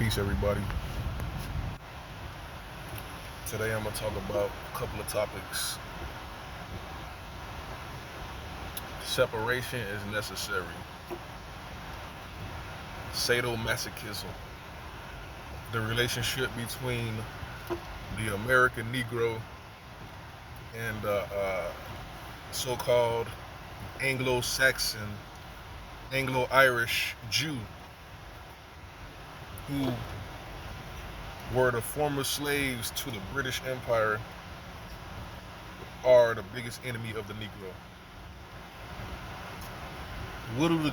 Peace, everybody. Today I'm going to talk about a couple of topics. Separation is necessary. Sadomasochism. The relationship between the American Negro and so-called Anglo-Saxon, Anglo-Irish Jew who were the former slaves to the British Empire are the biggest enemy of the Negro. What do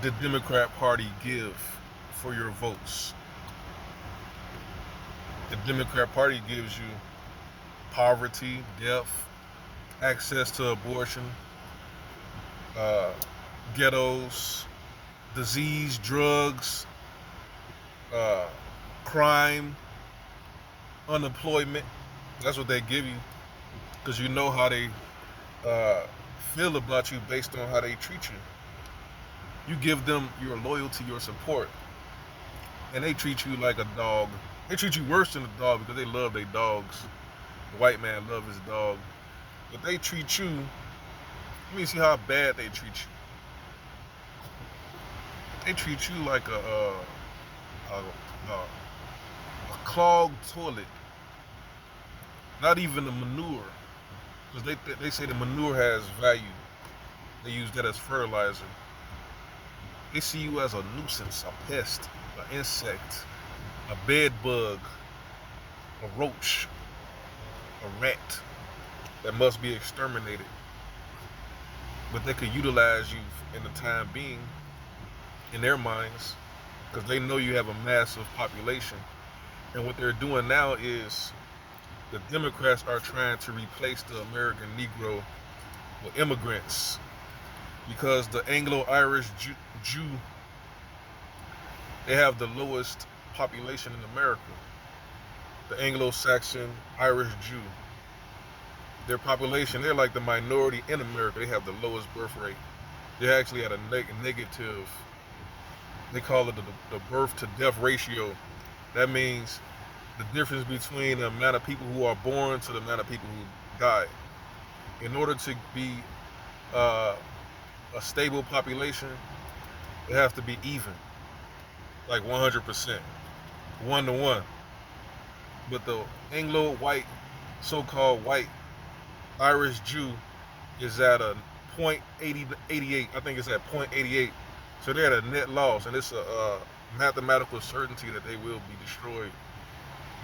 the Democrat Party give for your votes? The Democrat Party gives you poverty, death, access to abortion, ghettos, disease, drugs, crime, unemployment. That's what they give you, because you know how they feel about you based on how they treat you. You give them your loyalty, your support, and they treat you like a dog. They treat you worse than a dog because they love their dogs. The white man loves his dog, but they treat you. Let me see how bad they treat you. They treat you like a clogged toilet. Not even the manure, because they say the manure has value. They use that as fertilizer. They see you as a nuisance, a pest, an insect, a bed bug, a roach, a rat that must be exterminated. But they could utilize you in the time being, in their minds, because they know you have a massive population. And what they're doing now is the Democrats are trying to replace the American Negro with immigrants, because the Anglo-Irish Jew, they have the lowest population in America. The Anglo-Saxon Irish Jew, their population, they're like the minority in America. They have the lowest birth rate. They're actually at a negative. They call it the birth to death ratio. That means the difference between the amount of people who are born to the amount of people who die. In order to be a stable population, it has to be even, like 100%, 1-to-1. But the Anglo-white, so-called white Irish Jew is at a 0.88. I think it's at 0.88. So they're at a net loss, and it's a mathematical certainty that they will be destroyed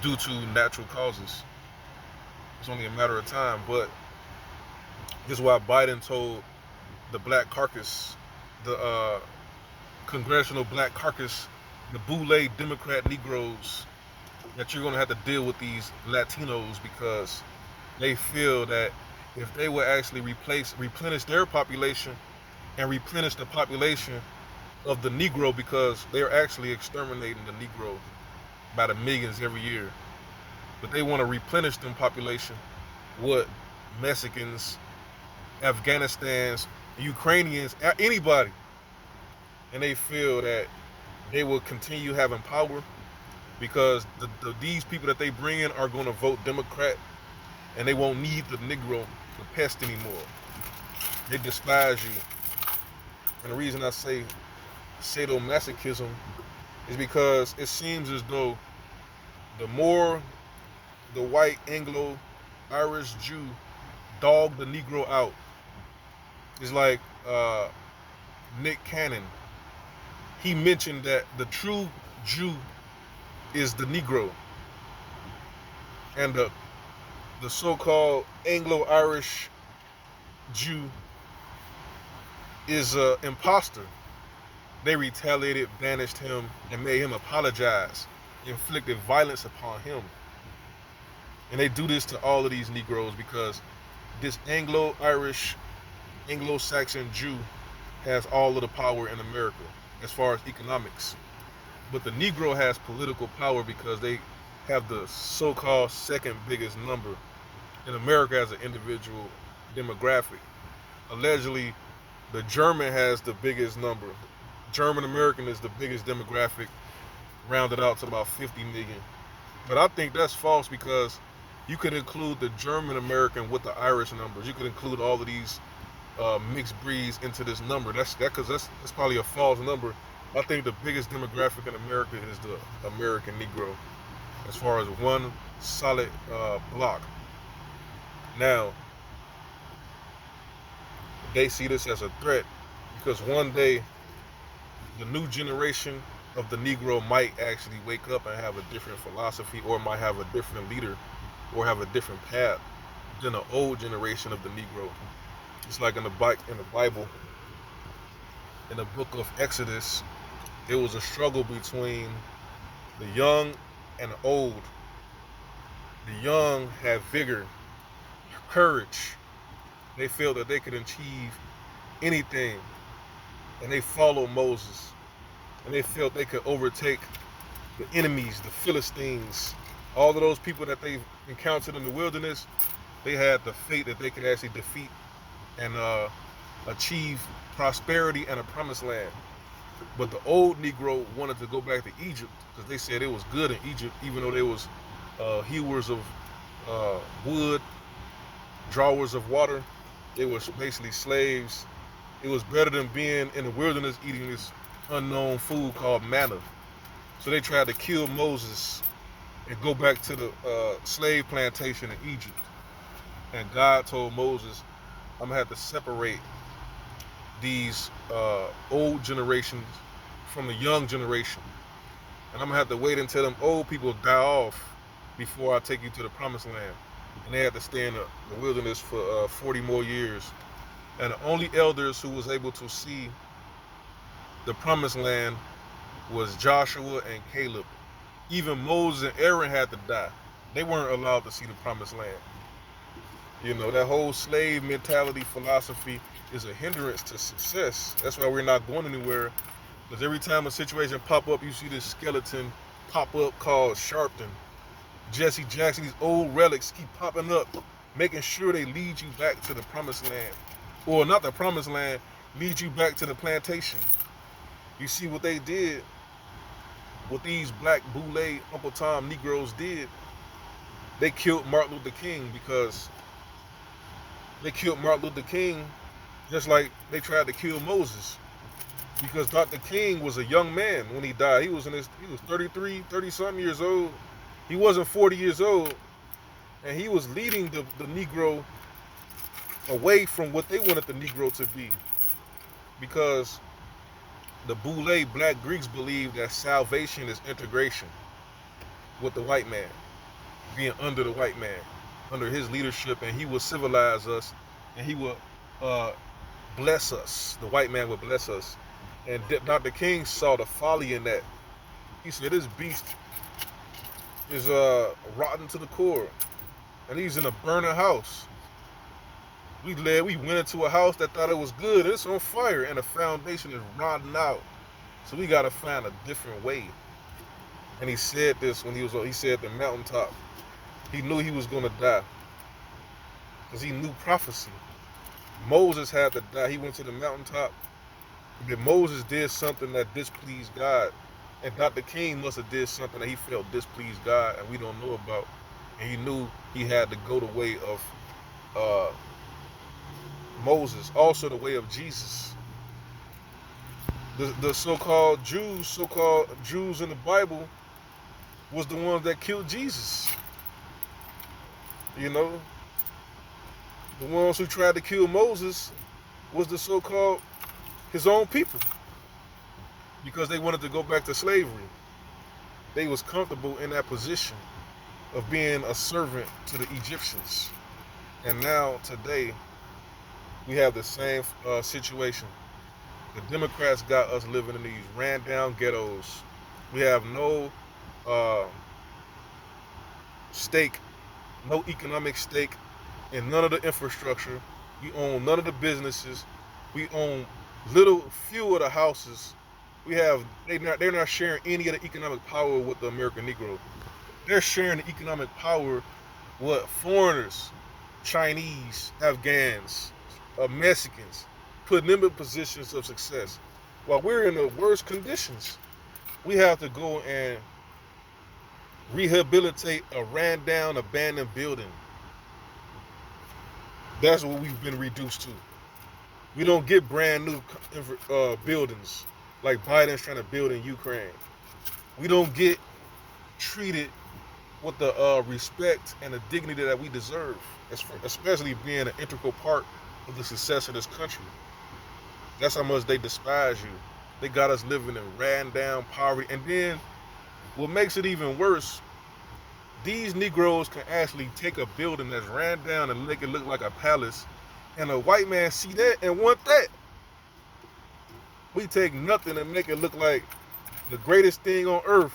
due to natural causes. It's only a matter of time. But this is why Biden told the Black Caucus, the Congressional Black Caucus, the Boule Democrat Negroes, that you're going to have to deal with these Latinos, because they feel that if they would actually replenish their population and replenish the population of the Negro, because they're actually exterminating the Negro by the millions every year. But they want to replenish them population with Mexicans, Afghanistans, Ukrainians, anybody. And they feel that they will continue having power because these people that they bring in are going to vote Democrat, and they won't need the Negro, the pest, anymore. They despise you. And the reason I say sadomasochism is because it seems as though the more the white Anglo-Irish Jew dog the Negro out, it's like Nick Cannon. He mentioned that the true Jew is the Negro, and the so-called Anglo-Irish Jew is an imposter. They retaliated, banished him, and made him apologize, inflicted violence upon him. And they do this to all of these Negroes because this Anglo-Irish, Anglo-Saxon Jew has all of the power in America as far as economics. But the Negro has political power because they have the so-called second biggest number in America as an individual demographic. Allegedly, the German has the biggest number. German American is the biggest demographic. rounded out to about 50 million. But I think that's false because you could include the German American with the Irish numbers. You could include all of these mixed breeds into this number. That's probably a false number. I think the biggest demographic in America is the American Negro, as far as one solid block. Now, they see this as a threat because one day the new generation of the Negro might actually wake up and have a different philosophy, or might have a different leader, or have a different path than the old generation of the Negro. It's like in the Bible, in the book of Exodus, there was a struggle between the young and the old. The young had vigor, courage. They felt that they could achieve anything, and they followed Moses. And they felt they could overtake the enemies, the Philistines, all of those people that they encountered in the wilderness. They had the faith that they could actually defeat and achieve prosperity and a promised land. But the old Negro wanted to go back to Egypt because they said it was good in Egypt, even though there was hewers of wood, drawers of water. They were basically slaves. It was better than being in the wilderness eating this unknown food called manna. So they tried to kill Moses and go back to the slave plantation in Egypt. And God told Moses, I'm gonna have to separate these old generations from the young generation. And I'm gonna have to wait until them old people die off before I take you to the promised land. And they had to stay in the wilderness for 40 more years. And the only elders who was able to see the promised land was Joshua and Caleb. Even Moses and Aaron had to die. They weren't allowed to see the promised land. You know, that whole slave mentality philosophy is a hindrance to success. That's why we're not going anywhere. Because every time a situation pop up, you see this skeleton pop up called Sharpton, Jesse Jackson. These old relics keep popping up, making sure they lead you back to the promised land. Or not the promised land, lead you back to the plantation. You see what they did, what these black boule Uncle Tom Negroes did. They killed Martin Luther King because they killed Martin Luther King just like they tried to kill Moses. Because Dr. King was a young man when he died. He was 33, 30-something years old. He wasn't 40 years old. And he was leading the Negro away from what they wanted the Negro to be. Because the Boule black Greeks believed that salvation is integration with the white man, being under the white man, under his leadership, and he would civilize us, and he would bless us. The white man would bless us. And Dr. King saw the folly in that. He said, this beast is rotten to the core, and he's in a burning house. We went into a house that thought it was good. It's on fire, and the foundation is rotting out. So we got to find a different way. And he said this when he said at the mountaintop. He knew he was going to die because he knew prophecy. Moses had to die. He went to the mountaintop. But Moses did something that displeased God. And Dr. King must have did something that he felt displeased God and we don't know about. And he knew he had to go the way of Moses, also the way of Jesus. The so-called Jews in the Bible was the ones that killed Jesus. You know, the ones who tried to kill Moses was the so-called his own people, because they wanted to go back to slavery. They was comfortable in that position of being a servant to the Egyptians. And now today we have the same situation. The Democrats got us living in these ran down ghettos. We have no stake, no economic stake in none of the infrastructure. We own none of the businesses. We own few of the houses. They're not sharing any of the economic power with the American Negro. They're sharing the economic power with foreigners, Chinese, Afghans, Mexicans, putting them in positions of success while we're in the worst conditions. We have to go and rehabilitate a ran down, abandoned building. That's what we've been reduced to. We don't get brand new buildings like Biden's trying to build in Ukraine. We don't get treated with the respect and the dignity that we deserve, especially being an integral part of the success of this country. That's how much they despise you. They got us living in ran down poverty. And then what makes it even worse, these Negroes can actually take a building that's ran down and make it look like a palace, and a white man see that and want that. We take nothing and make it look like the greatest thing on earth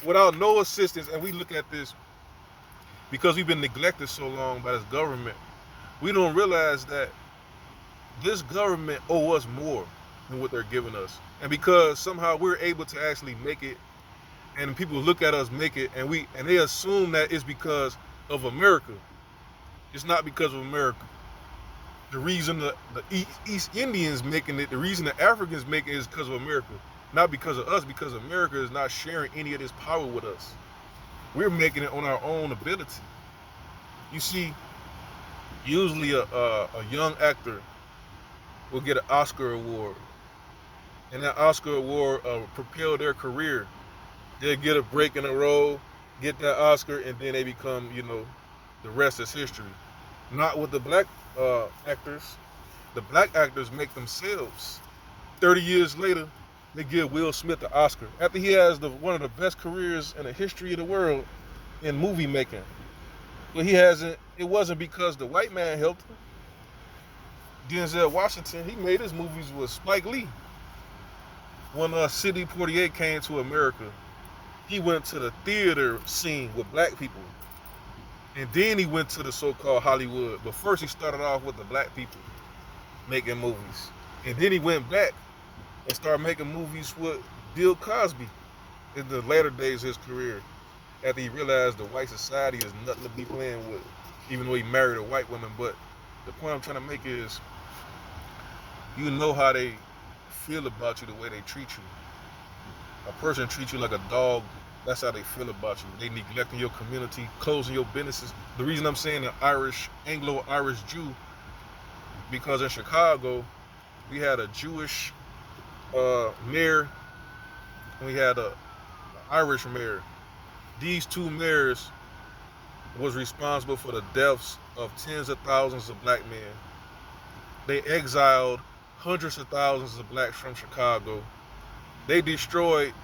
without no assistance. And we look at this because we've been neglected so long by this government. We don't realize that this government owe us more than what they're giving us. And because somehow we're able to actually make it, and people look at us make it, and they assume that it's because of America. It's not because of America. The reason the East Indians making it, the reason the Africans making it is because of America. Not because of us, because America is not sharing any of this power with us. We're making it on our own ability. You see, usually a young actor will get an Oscar award, and that Oscar award propel their career. They'll get a break in a role, get that Oscar, and then they become, the rest is history. Not with the black actors. The black actors make themselves. 30 years later, they give Will Smith the Oscar after he has one of the best careers in the history of the world in movie making. But it wasn't because the white man helped him. Denzel Washington, he made his movies with Spike Lee. When Sidney Poitier came to America, he went to the theater scene with black people. And then he went to the so-called Hollywood. But first he started off with the black people making movies. And then he went back and started making movies with Bill Cosby in the later days of his career, after he realized the white society is nothing to be playing with, even though he married a white woman. But the point I'm trying to make is, you know how they feel about you the way they treat you. A person treats you like a dog, that's how they feel about you. They neglecting your community, closing your businesses. The reason I'm saying an Anglo-Irish Jew, because in Chicago, we had a Jewish mayor, and we had an Irish mayor. These two mayors was responsible for the deaths of tens of thousands of black men. They exiled hundreds of thousands of blacks from Chicago. They destroyed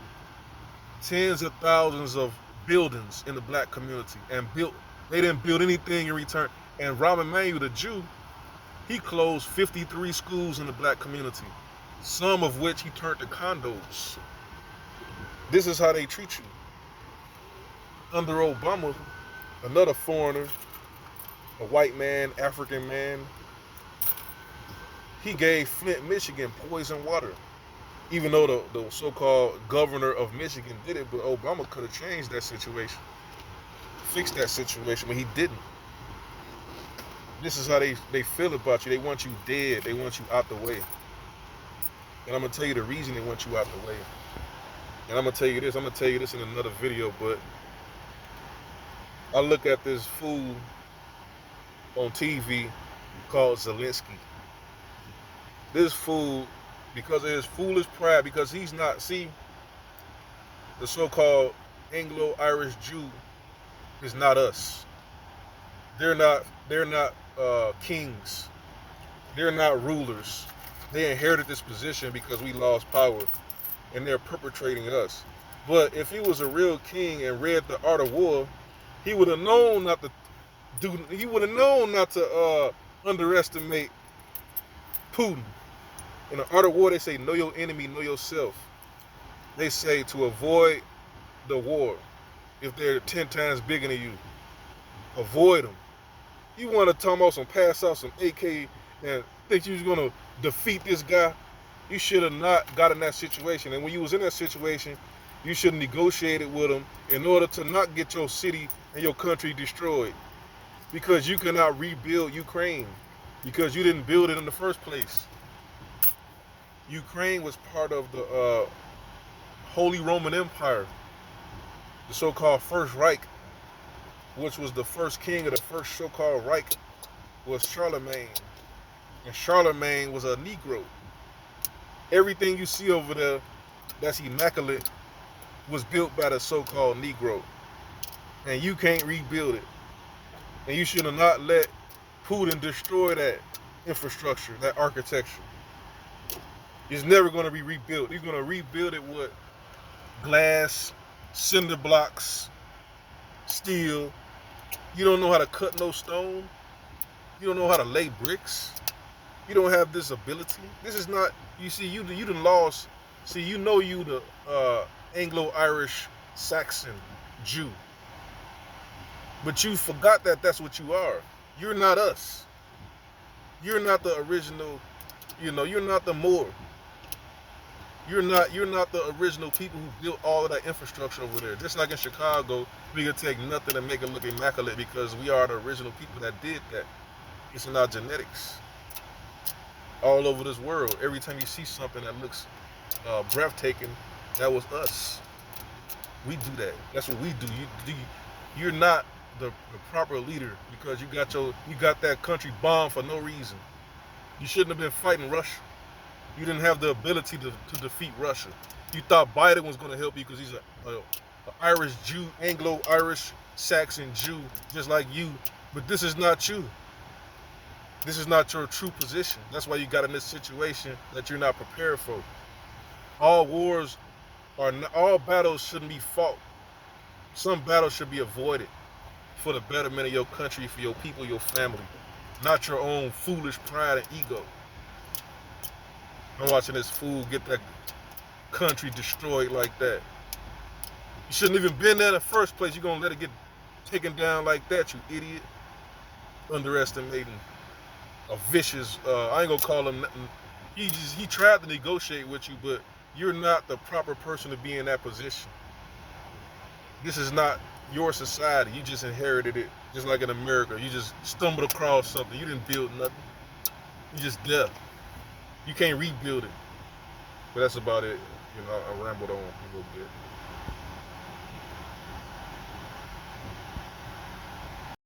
tens of thousands of buildings in the black community and they didn't build anything in return. And Rahm Emanuel, the Jew, he closed 53 schools in the black community, some of which he turned to condos. This is how they treat you. Under Obama, another foreigner, a white man, African man, he gave Flint, Michigan poison water. Even though the so-called governor of Michigan did it, but Obama could have changed that situation, fixed that situation, but he didn't. This is how they feel about you. They want you dead. They want you out the way. And I'm going to tell you the reason they want you out the way. And I'm going to tell you this. I'm going to tell you this in another video, but I look at this fool on TV called Zelensky. This fool, because of his foolish pride, because he's not, see, the so-called Anglo-Irish Jew is not us. They're not kings. They're not rulers. They inherited this position because we lost power, and they're perpetrating us. But if he was a real king and read The Art of War, he would have known not to underestimate Putin. In The Art of War, they say, know your enemy, know yourself. They say to avoid the war. If they're 10 times bigger than you, avoid them. You want to talk about pass out some AK and think you was going to defeat this guy? You should have not got in that situation. And when you was in that situation, you should have negotiated with him in order to not get your city and your country destroyed. Because you cannot rebuild Ukraine, because you didn't build it in the first place. Ukraine was part of the Holy Roman Empire, the so-called First Reich, which was the first king of the first so-called Reich, was Charlemagne. And Charlemagne was a Negro. Everything you see over there that's immaculate was built by the so-called Negro. And you can't rebuild it. And you should have not let Putin destroy that infrastructure, that architecture. It's never going to be rebuilt. You're going to rebuild it with glass, cinder blocks, steel. You don't know how to cut no stone. You don't know how to lay bricks. You don't have this ability. This is not, you see, you done lost. See, you know you the Anglo-Irish Saxon Jew. But you forgot that that's what you are. You're not us. You're not the original, you're not the Moor. You're not the original people who built all of that infrastructure over there. Just like in Chicago, we could take nothing and make it look immaculate because we are the original people that did that. It's in our genetics. All over this world, every time you see something that looks breathtaking, that was us. We do that. That's what we do. You're not the proper leader because you got that country bombed for no reason. You shouldn't have been fighting Russia. You didn't have the ability to defeat Russia. You thought Biden was going to help you because he's an Irish Jew, Anglo-Irish Saxon Jew, just like you. But this is not you. This is not your true position. That's why you got in this situation that you're not prepared for. All battles shouldn't be fought. Some battles should be avoided for the betterment of your country, for your people, your family, not your own foolish pride and ego. I'm watching this fool get that country destroyed like that. You shouldn't even been there in the first place. You're gonna let it get taken down like that, you idiot. Underestimating a vicious, I ain't gonna call him nothing. He tried to negotiate with you, but you're not the proper person to be in that position. This is not your society. You just inherited it, just like in America. You just stumbled across something. You didn't build nothing. You just there. You can't rebuild it. But that's about it. I rambled on a little bit.